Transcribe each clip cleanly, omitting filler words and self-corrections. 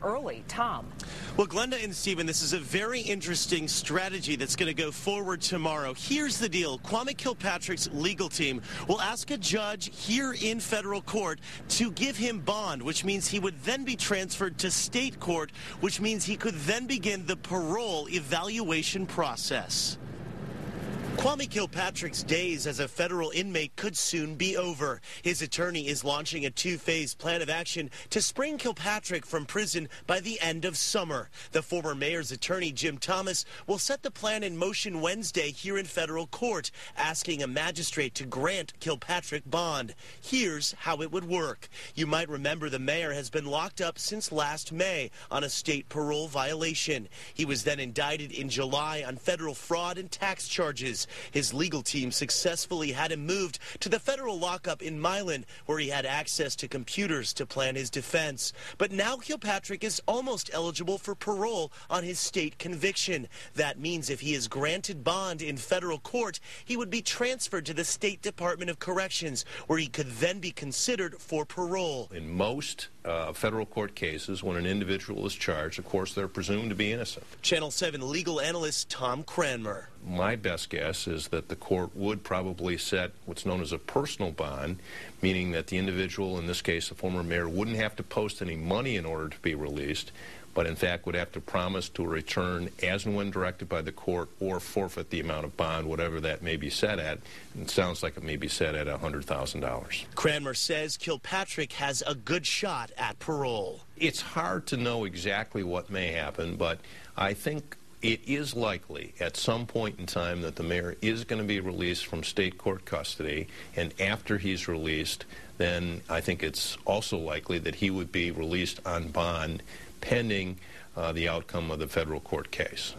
Early. Tom. Well, Glenda and Stephen, this is a very interesting strategy that's going to go forward tomorrow. Here's the deal. Kwame Kilpatrick's legal team will ask a judge here in federal court to give him bond, which means he would then be transferred to state court, which means he could then begin the parole evaluation process. Kwame Kilpatrick's days as a federal inmate could soon be over. His attorney is launching a two-phase plan of action to spring Kilpatrick from prison by the end of summer. The former mayor's attorney, Jim Thomas, will set the plan in motion Wednesday here in federal court, asking a magistrate to grant Kilpatrick bond. Here's how it would work. You might remember the mayor has been locked up since last May on a state parole violation. He was then indicted in July on federal fraud and tax charges. His legal team successfully had him moved to the federal lockup in Milan, where he had access to computers to plan his defense. But now Kilpatrick is almost eligible for parole on his state conviction. That means if he is granted bond in federal court, he would be transferred to the State Department of Corrections, where he could then be considered for parole. In most federal court cases, when an individual is charged, of course, they're presumed to be innocent. Channel 7 legal analyst Tom Cranmer. My best guess is that the court would probably set what's known as a personal bond, meaning that the individual, in this case the former mayor, wouldn't have to post any money in order to be released, but in fact would have to promise to return as and when directed by the court or forfeit the amount of bond, whatever that may be set at. And it sounds like it may be set at $100,000. Cranmer says Kilpatrick has a good shot at parole. It's hard to know exactly what may happen, but I think it is likely at some point in time that the mayor is going to be released from state court custody, and after he's released, then I think it's also likely that he would be released on bond pending the outcome of the federal court case.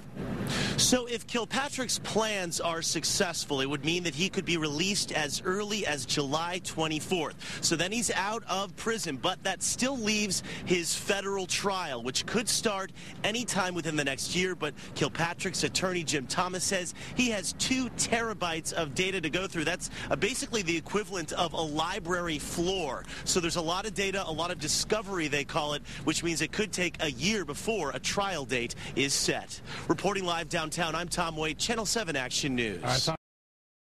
So if Kilpatrick's plans are successful, it would mean that he could be released as early as July 24th. So then he's out of prison, but that still leaves his federal trial, which could start anytime within the next year. But Kilpatrick's attorney, Jim Thomas, says he has 2 terabytes of data to go through. That's basically the equivalent of a library floor. So there's a lot of data, a lot of discovery, they call it, which means it could take a year before a trial date is set. Reporting live downtown, I'm Tom Wade, Channel 7 Action News.